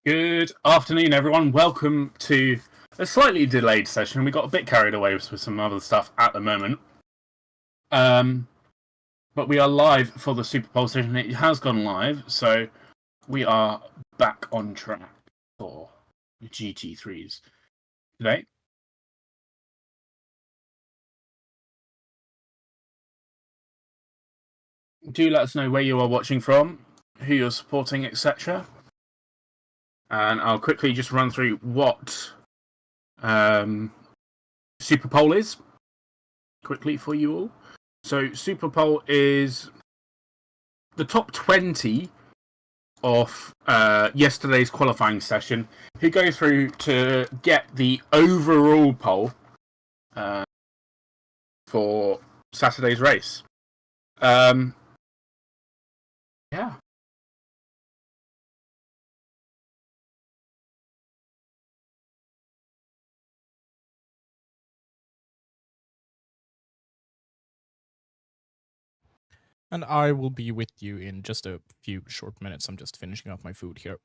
Good afternoon, everyone. Welcome to a slightly delayed session. We got a bit carried away with some other stuff at the moment. But we are live for the Superpole session. It has gone live, so we are back on track for GT3s today. Do let us know where you are watching from, who you're supporting, etc. And I'll quickly just run through what Superpole is quickly for you all. So Superpole is the top 20 of yesterday's qualifying session who go through to get the overall pole for Saturday's race. Yeah. And I will be with you in just a few short minutes. I'm just finishing up my food here.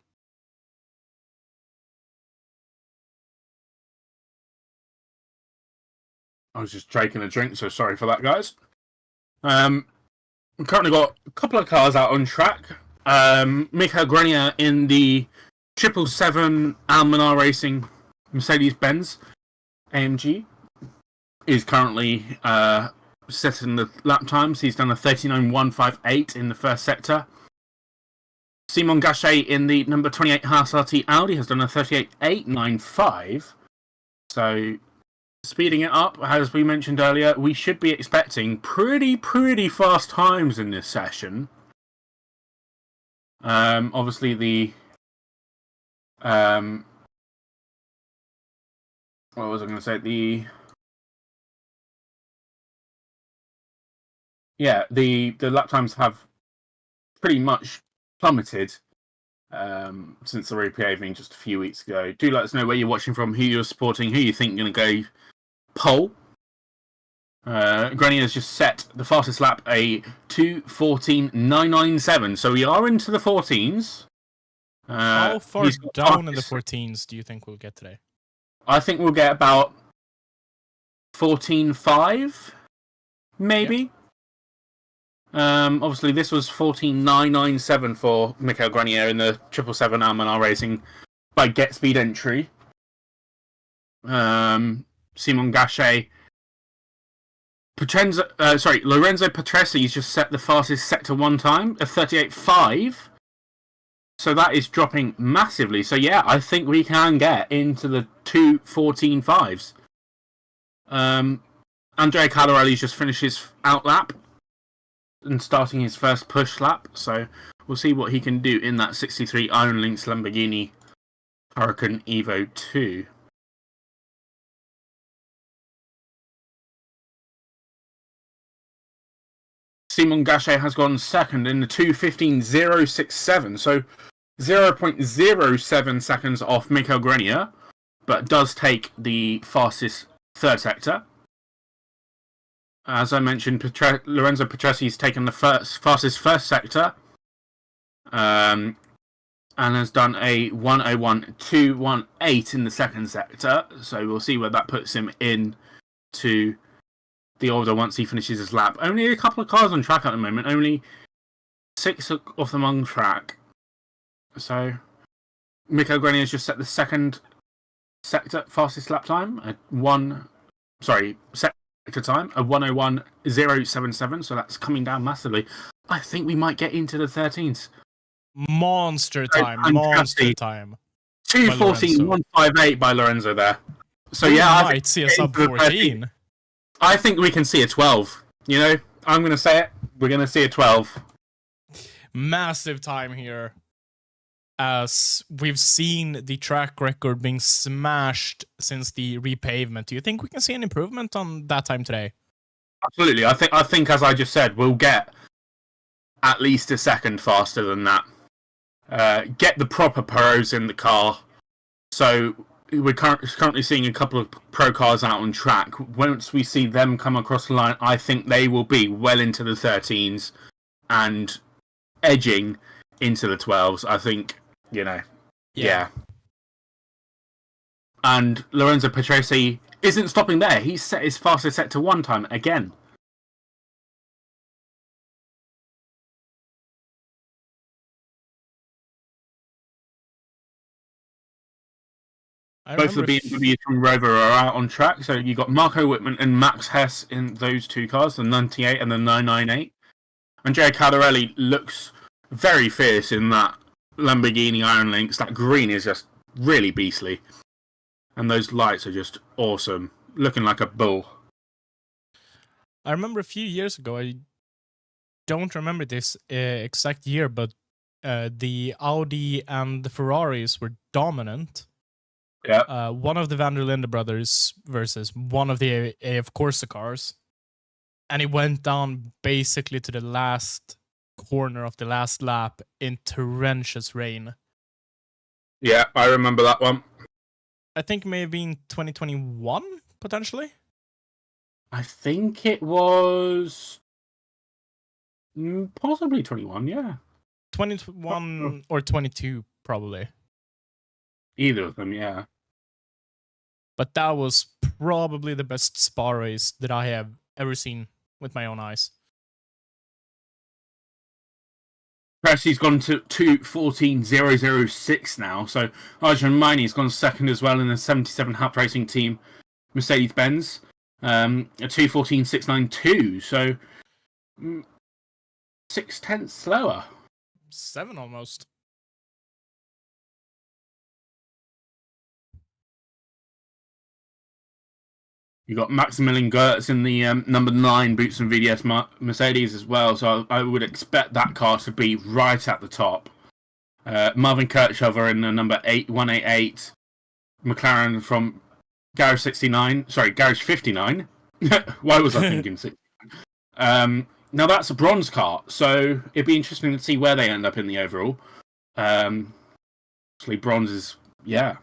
I was just taking a drink, so sorry for that, guys. We've currently got a couple of cars out on track. Michael Grenier in the 777 Almanar Racing Mercedes-Benz AMG is currently setting the lap times. He's done a 39.158 in the first sector. Simon Gachet in the number 28 Haas RT Audi has done a 38.895. So speeding it up, as we mentioned earlier, we should be expecting pretty fast times in this session. Obviously the what was I going to say? The lap times have pretty much plummeted since the repaving just a few weeks ago. Do let us know where you're watching from, who you're supporting, who you think you're going to go pole. Grenier has just set the fastest lap a 2:14.997, so we are into the 14s. How far down in the 14s do you think we'll get today? I think we'll get about 14.5, maybe. Yep. Obviously, this was 14.997 for Michael Grenier in the 777 Almanar Racing by Get Speed entry. Simon Gachet. Lorenzo Petresi's just set the fastest sector one time, a 38.5. So that is dropping massively. So yeah, I think we can get into the 2:14.5s. Andrea Caldarelli's just finished his out lap and starting his first push lap. So we'll see what he can do in that 63 Iron Lynx Lamborghini Huracan Evo 2. Simon Gachet has gone second in the 2:15.067, so 0.07 seconds off Michael Grenier, but does take the fastest third sector. As I mentioned, Lorenzo Petresi's taken the fastest first sector, and has done a 1:01.218 in the second sector. So we'll see where that puts him into the order once he finishes his lap. Only a couple of cars on track at the moment. Only 6 of them on track. So Michael Grenier has just set the second sector fastest lap time at sector time of 1:01.077. So that's coming down massively. I think we might get into the 13s. Monster time. 2:14.158 by Lorenzo there. So we yeah, might see a sub 14. I think we can see a 12. You know, I'm going to say it. We're going to see a 12. Massive time here. As we've seen the track record being smashed since the repavement. Do you think we can see an improvement on that time today? Absolutely. I think as I just said, we'll get at least a second faster than that. Get the proper pros in the car. So we're currently seeing a couple of pro cars out on track. Once we see them come across the line, I think they will be well into the 13s and edging into the 12s. I think, Yeah. And Lorenzo Petresi isn't stopping there. He's set his fastest set to 1 time again. Both of the BMWs from Rover are out on track. So you got Marco Whitman and Max Hess in those 2 cars, the 98 and the 998. Andrea Caldarelli looks very fierce in that Lamborghini Iron Lynx. That green is just really beastly. And those lights are just awesome. Looking like a bull. I remember a few years ago, I don't remember this exact year, but the Audi and the Ferraris were dominant. Yeah. One of the Van der Linde brothers versus one of the AF Corsa cars. And it went down basically to the last corner of the last lap in torrentious rain. Yeah, I remember that one. I think maybe in 2021, potentially? I think it was possibly 21, yeah. 21 or 22, probably. Either of them, yeah. But that was probably the best Spa race that I have ever seen with my own eyes. Pressi's gone to 2:14.006 now, so Arjun Mainy's gone second as well in the 77 Haupt Racing Team Mercedes-Benz, at 2:14.692, so 0.6 slower. 7 almost. You got Maximilian Gertz in the number 9 Boots and VDS Mercedes as well, so I would expect that car to be right at the top. Marvin Kirchhofer in the number 188 McLaren from Garage 69. Sorry, Garage 59. Why was I thinking 69? Now that's a bronze car, so it'd be interesting to see where they end up in the overall. Actually, bronze is, yeah.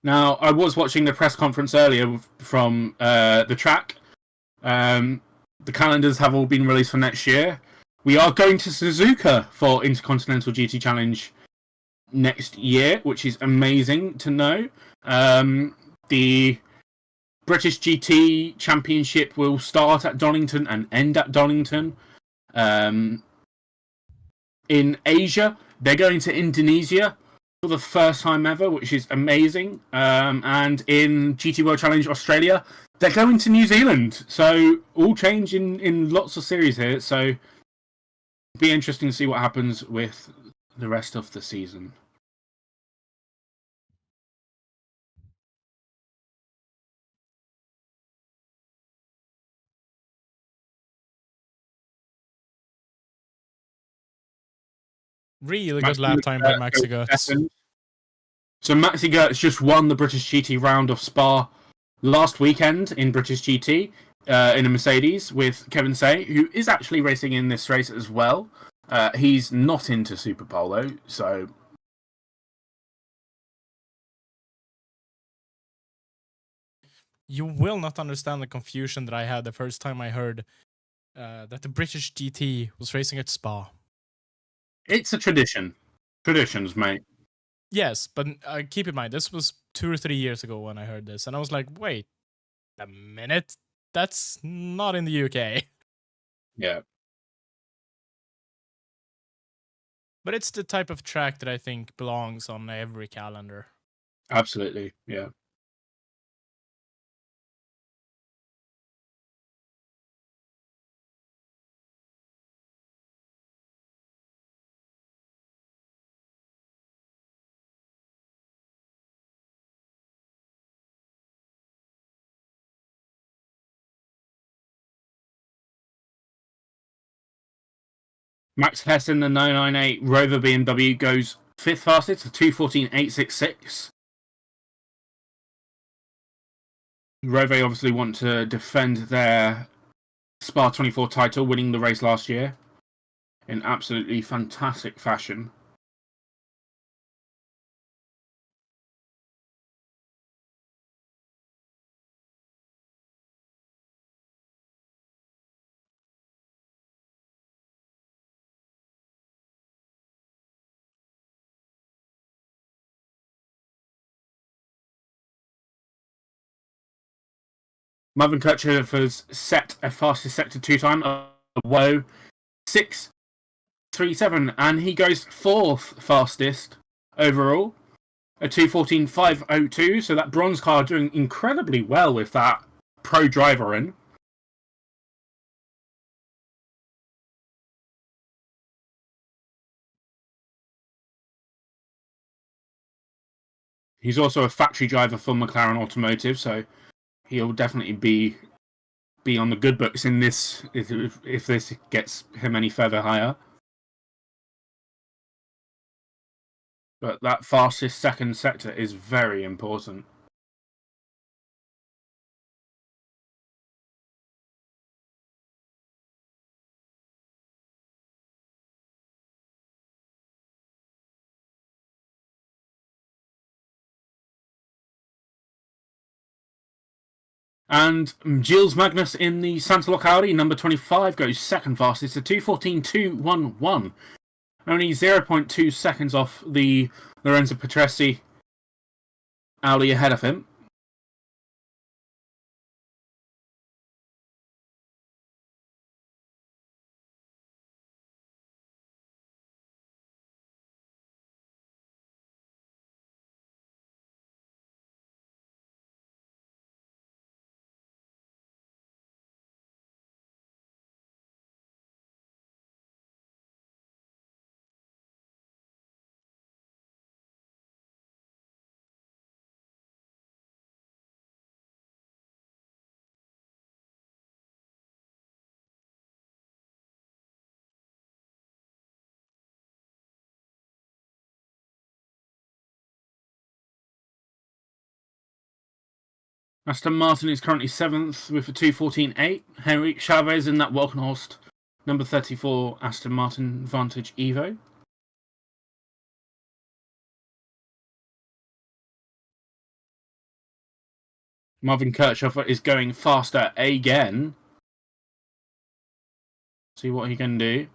Now, I was watching the press conference earlier from the track. The calendars have all been released for next year. We are going to Suzuka for Intercontinental GT Challenge next year, which is amazing to know. The British GT Championship will start at Donington and end at Donington. In Asia, they're going to Indonesia for the first time ever, which is amazing. And in GT World Challenge Australia, they're going to New Zealand. So all change in lots of series here. So it'll be interesting to see what happens with the rest of the season. Really good lap time by Maxi Gertz. So Maxi Gertz just won the British GT round of Spa last weekend in British GT in a Mercedes with Kevin Say, who is actually racing in this race as well. He's not into Superpole though, so... You will not understand the confusion that I had the first time I heard that the British GT was racing at Spa. It's a tradition. Traditions, mate. Yes, but keep in mind, this was 2 or 3 years ago when I heard this, and I was like, wait a minute, that's not in the UK. Yeah. But it's the type of track that I think belongs on every calendar. Absolutely, yeah. Max Hess in the 998 Rover BMW goes 5th fastest to 2:14.866. Rover obviously want to defend their Spa 24 title, winning the race last year in absolutely fantastic fashion. Marvin Kirchhoff has set a fastest sector 2 time of 6:37, and he goes 4th fastest overall, a 2:14.502. So that bronze car doing incredibly well with that pro driver in. He's also a factory driver for McLaren Automotive, so he'll definitely be on the good books in this if this gets him any further higher. But that fastest second sector is very important. And Gilles Magnus in the Santa Loc Audi, number 25, goes second fastest at 2:14.211. Only 0.2 seconds off the Lorenzo Petresi Audi ahead of him. Aston Martin is currently 7th with a 2:14.8. Henrik Chavez in that Walkenhorst number 34 Aston Martin Vantage Evo. Marvin Kirchhoff is going faster again. See what he can do.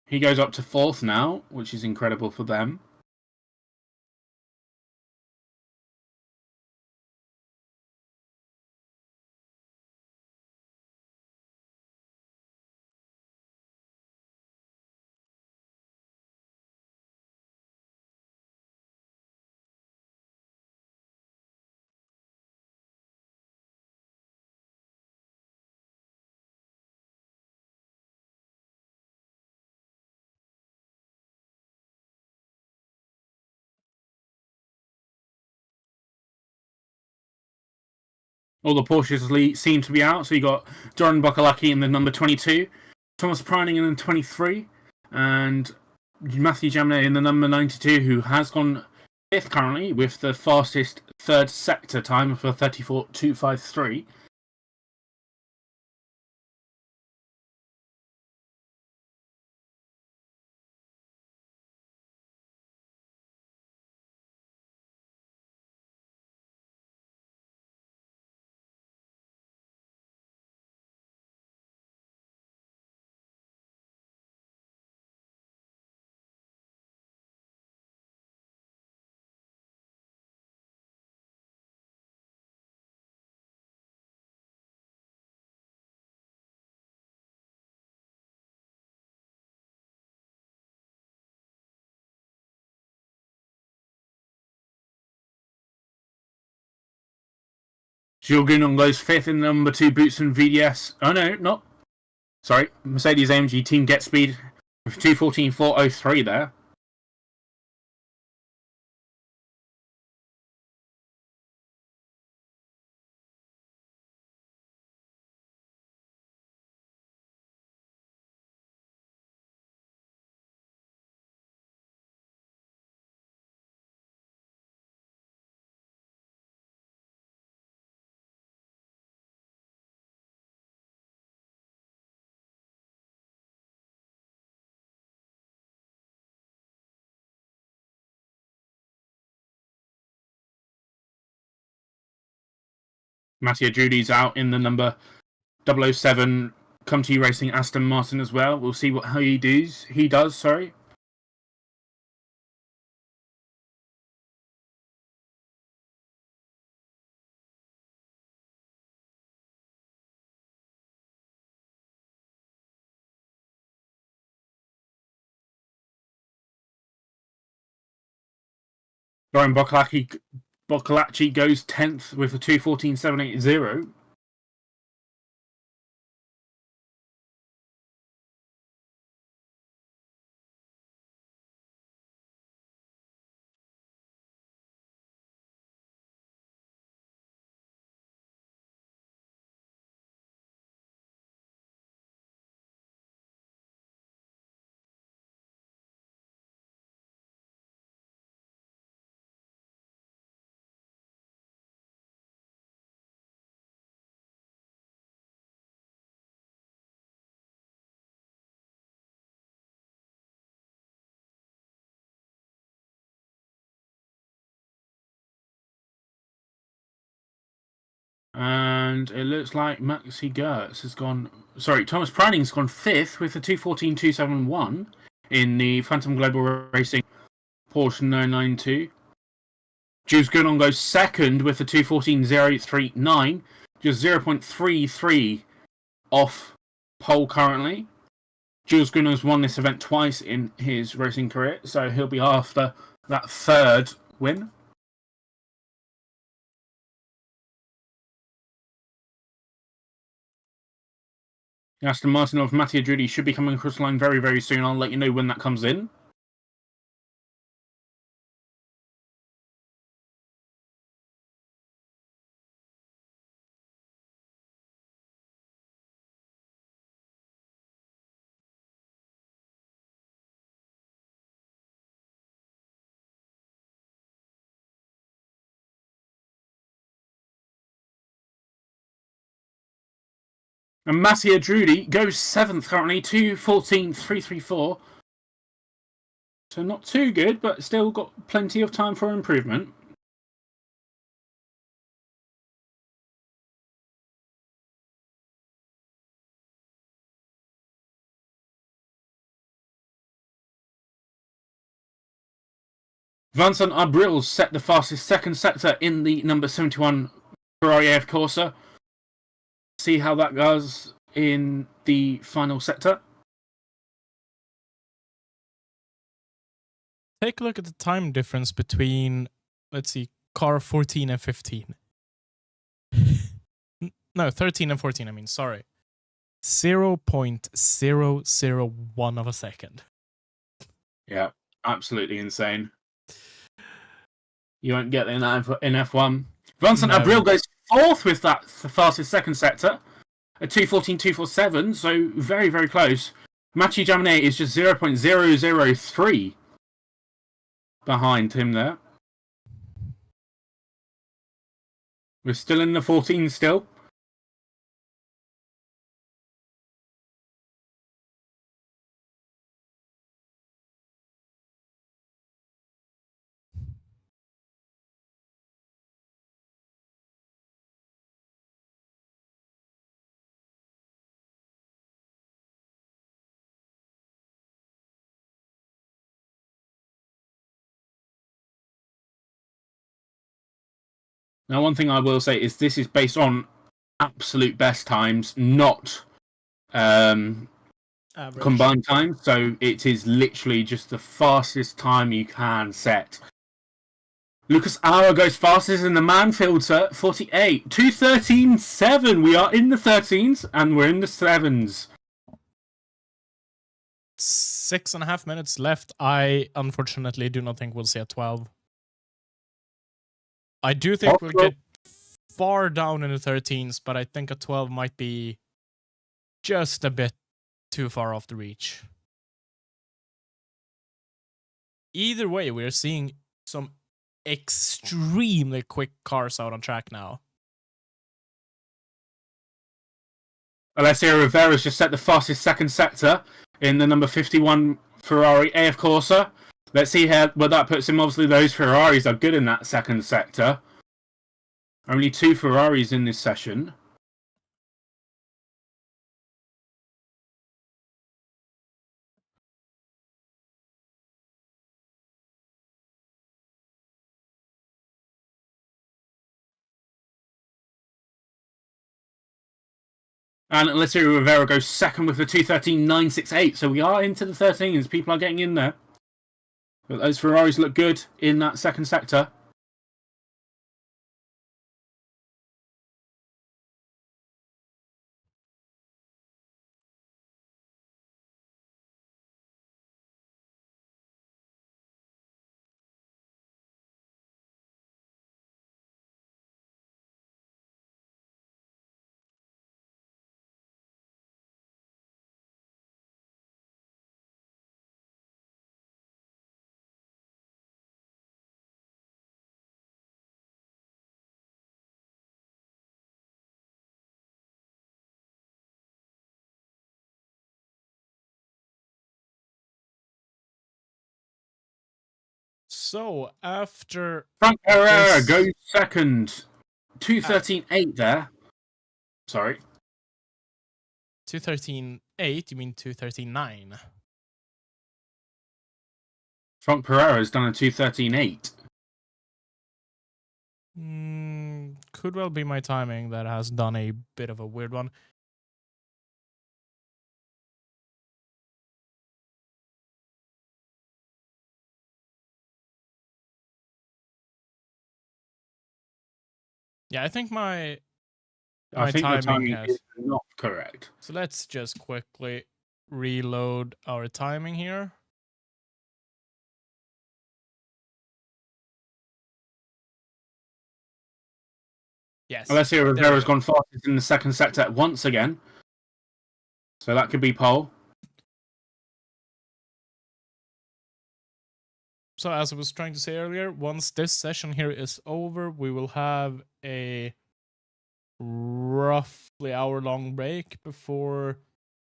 He goes up to 4th now, which is incredible for them. All the Porsches seem to be out. So you got Doran Bokalaki in the number 22, Thomas Preining in the 23, and Matthew Jaminet in the number 92, who has gone 5th currently with the fastest third sector time for 34.253. Jules Gounon goes 5th in the number 2 Boutsen VDS. Oh no, not. Sorry, Mercedes AMG Team Get Speed with 2:14.403 there. Mattia Judy's out in the number 007 Come to You Racing Aston Martin as well. We'll see how he does. Sorry. Brian Boccolacci goes 10th with a 2:14.780. And it looks like Maxi Gertz has gone. Sorry, Thomas Prining's gone 5th with a 2:14.271 in the Phantom Global Racing Porsche 992. Jules Gounon goes 2nd with a 2:14.039, just 0.33 off pole currently. Jules Gounon's won this event twice in his racing career, so he'll be after that 3rd win. Aston Martin of Mattia Drudi should be coming across the line very, very soon. I'll let you know when that comes in. And Mattia Drudi goes 7th currently, 2:14.334. So not too good, but still got plenty of time for improvement. Vincent Abril set the fastest 2nd sector in the number 71 Ferrari AF Corsa. See how that goes in the final sector. Take a look at the time difference between, let's see, car 14 and 15. No, 13 and 14, I mean, sorry. 0.001 of a second. Yeah, absolutely insane. You won't get in F1. Vincent Abril goes 4th with that fastest 2nd sector at 2:14.247, so very, very close. Mathieu Jaminet is just 0.003 behind him there. We're still in the 14 still. Now, one thing I will say is this is based on absolute best times, not combined times. So it is literally just the fastest time you can set. Lucas Auer goes fastest in the man filter, 48. 2:13.7. We are in the 13s and we're in the 7s. 6.5 minutes left. I unfortunately do not think we'll see a 12. I do think we'll get far down in the 13s, but I think a 12 might be just a bit too far off the reach. Either way, we're seeing some extremely quick cars out on track now. Alessio Rivera's just set the fastest 2nd sector in the number 51 Ferrari AF Corsa. Let's see where that puts him. Obviously, those Ferraris are good in that 2nd sector. Only 2 Ferraris in this session. And Alessio Rivera goes 2nd with a 2:13.968. So we are into the 13s. People are getting in there. But those Ferraris look good in that 2nd sector. So after Frank Pereira this- goes second. 2:13.8 there. Sorry. 2:13.8, you mean 2:13.9? Frank Pereira has done a 2:13.8. Could well be my timing that has done a bit of a weird one. Yeah, I think my I think the timing timing has... is not correct. So let's just quickly reload our timing here. Yes. Alessio there we Rivera's go. gone fastest in the second sector once again. So that could be pole. So as I was trying to say earlier, once this session here is over, we will have a roughly hour-long break before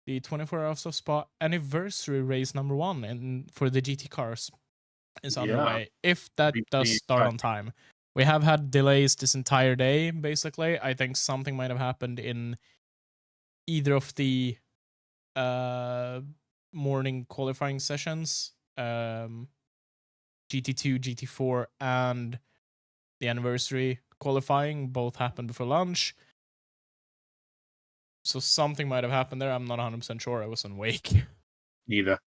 the 24 Hours of Spa anniversary race number 1 and for the GT cars is underway. If that Be does pretty start on exciting. time. We have had delays this entire day, basically. I think something might have happened in either of the morning qualifying sessions. GT2, GT4, and the anniversary qualifying both happened before lunch. So something might have happened there. I'm not 100% sure. I wasn't awake. Neither.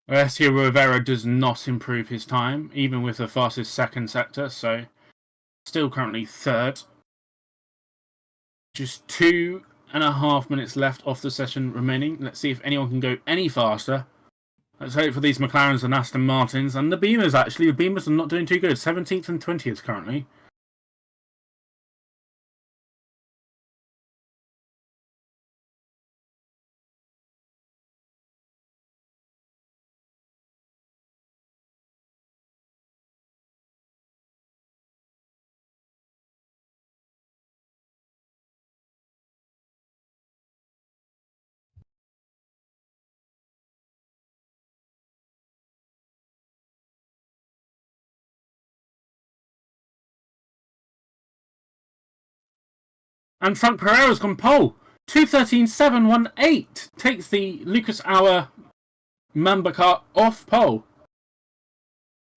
Alessio Rivera does not improve his time, even with the fastest second sector, so still currently third. Just 2.5 minutes left off the session remaining. Let's see if anyone can go any faster. Let's hope for these McLarens and Aston Martins. And the Beamers, actually. The Beamers are not doing too good. 17th and 20th currently. And Frank Pereira's gone pole. 2:13.718 takes the Lucas Hour Mamba car off pole.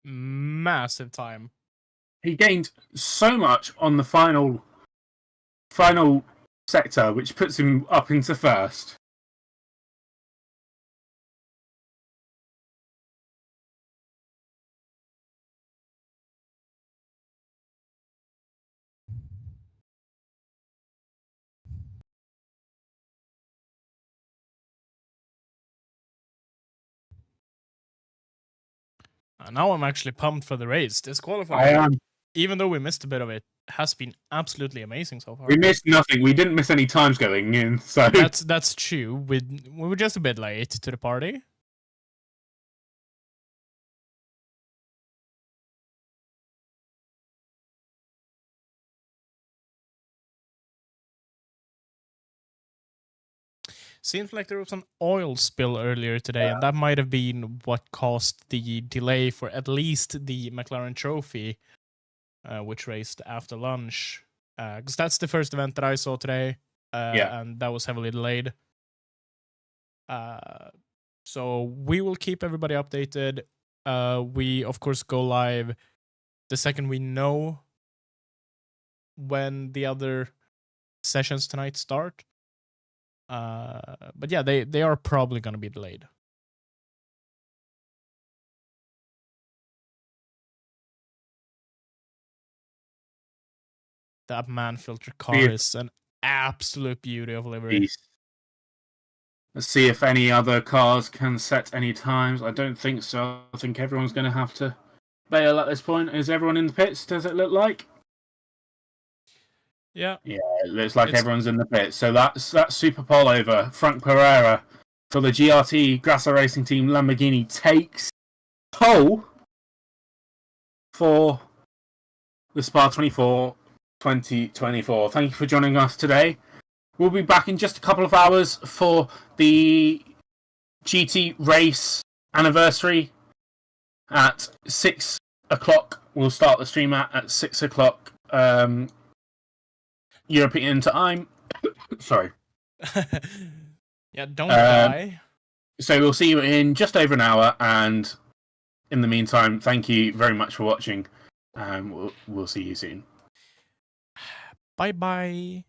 Massive time. He gained so much on the final sector, which puts him up into first. Now I'm actually pumped for the race. This I qualifying, am. even though we missed a bit of it, has been absolutely amazing so far. We missed nothing. We didn't miss any times going in, so That's true. We were just a bit late to the party. Seems like there was an oil spill earlier today, and that might have been what caused the delay for at least the McLaren Trophy, which raced after lunch. Because that's the first event that I saw today, and that was heavily delayed. So we will keep everybody updated. We, of course, go live the second we know when the other sessions tonight start. But yeah, they are probably going to be delayed. That man filter car is an absolute beauty of livery. Let's see if any other cars can set any times. I don't think so. I think everyone's going to have to bail at this point. Is everyone in the pits? Does it look like? Yeah. Yeah, it looks like everyone's in the pits. So that's Superpole over. Frank Pereira for the GRT Grasser Racing Team Lamborghini takes pole for the Spa-24 2024. Thank you for joining us today. We'll be back in just a couple of hours for the GT race anniversary at 6 o'clock. We'll start the stream at 6 o'clock European time. Sorry. Yeah, don't die. So we'll see you in just over an hour, and in the meantime, thank you very much for watching. We'll see you soon. Bye bye.